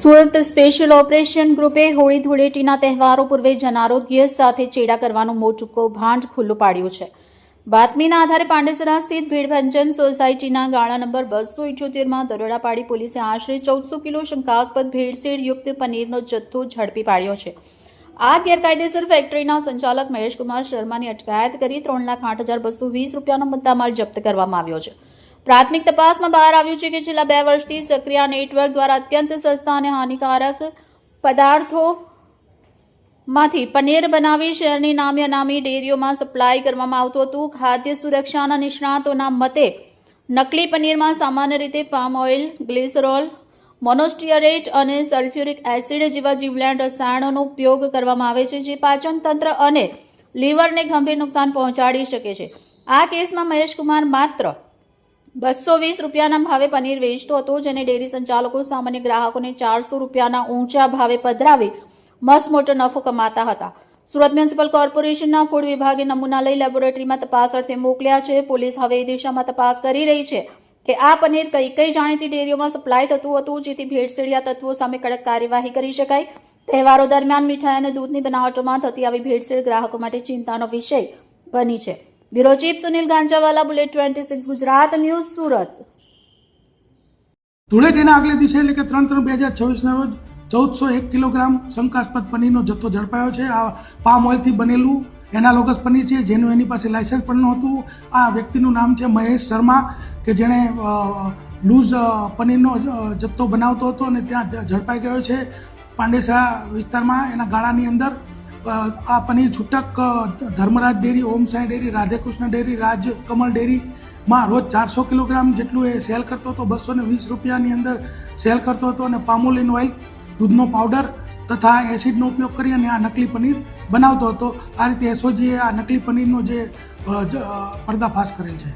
Surat special operation ગ્રુપે Holi ધૂળેટીના તહેવારો પૂર્વે જનારોગ્ય સાથે ચેડા કરવાનું મોટું કૌભાંડ ખુલ્લું પાડ્યું છે। બાતમીના આધારે પાંડેસરા સ્થિત ભીડભંજન સોસાયટીના ગાળા નંબર 278માં દરોડા પાડી પોલીસે આશરે 1400 કિલો શંકાસ્પદ ભેળસેળયુક્ત પનીરનો જથ્થો ઝડપી પાડ્યો છે। આ ગેરકાયદેસર ફેક્ટરીના સંચાલક મહેશકુમાર શર્માની અટકાયત કરી 3,08,220 રૂપિયાનો મુદ્દામાલ જપ્ત કરવામાં આવ્યો છે। પ્રાથમિક તપાસમાં બહાર આવ્યું છે કે છેલ્લા 2 વર્ષથી સક્રિય નેટવર્ક દ્વારા અત્યંત સસ્તા અને હાનિકારક પદાર્થોમાંથી પનીર બનાવી શહેરની નામી અનામી ડેરીઓમાં સપ્લાય કરવામાં આવતું હતું। ખાદ્ય સુરક્ષાના નિષ્ણાતોના મતે નકલી પનીરમાં સામાન્ય રીતે પામ ઓઇલ, ગ્લિસરોલ, મોનોસ્ટિયરેટ અને સલ્ફ્યુરિક એસિડ જેવા જીવલેણ રસાયણોનો ઉપયોગ કરવામાં આવે છે, જે પાચન તંત્ર અને લીવરને ગંભીર નુકસાન પહોંચાડી શકે છે। આ કેસમાં મહેશકુમાર માત્ર 220 રૂપિયાના ભાવે પનીર વેચતો હતો, જેને ડેરી સંચાલકો સામાન્ય ગ્રાહકોને 400 રૂપિયાના ઊંચા ભાવે પધરાવી મસમોટો નફો કમાતા હતા। સુરત મ્યુનિસિપલ કોર્પોરેશનના ફૂડ વિભાગે નમૂના લઈ લેબોરેટરીમાં તપાસ અર્થે મોકલ્યા છે। પોલીસ હવે એ દિશામાં તપાસ કરી રહી છે કે આ પનીર કઈ જાણીતી ડેરીઓમાં સપ્લાય થતું હતું, જેથી ભેળસેળિયા તત્વો સામે કડક કાર્યવાહી કરી શકાય। તહેવારો દરમિયાન મીઠાઈ અને દૂધની બનાવટોમાં થતી આવી ભેળસેળ ગ્રાહકો માટે ચિંતાનો વિષય બની છે। Bureau chief Sunil Ganjawala, bullet 26 Gujarat news, Surat. ધૂળેટીના આગલે દિવસે એટલે કે 3/3/2026ના રોજ 1401 કિલોગ્રામ શંકાસ્પદ પનીરનો જથ્થો ઝડપાયો છે। આ પામ ઓઇલથી બનેલું એનાલોગસ પનીર છે, જેનું એની પાસે લાયસન્સ પણ નહોતું। આ વ્યક્તિનું નામ છે મહેશ શર્મા, કે જેણે લૂઝ પનીરનો જથ્થો બનાવતો હતો અને ત્યાં ઝડપાઈ ગયો છે। પાંડેસરા વિસ્તારમાં એના ગાળાની અંદર આ પનીર છૂટક ધર્મરાજ ડેરી, ઓમ સાંઈ ડેરી, રાધેકૃષ્ણ ડેરી, રાજ કમલ ડેરીમાં રોજ 400 કિલોગ્રામ જેટલું એ સેલ કરતો હતો। 220 રૂપિયાની અંદર સેલ કરતો હતો અને પામોલિન ઓઇલ, દૂધનો પાવડર તથા એસિડનો ઉપયોગ કરી અને આ નકલી પનીર બનાવતો હતો। આ રીતે એસઓજીએ આ નકલી પનીરનો જે પર્દાફાશ કરેલ છે।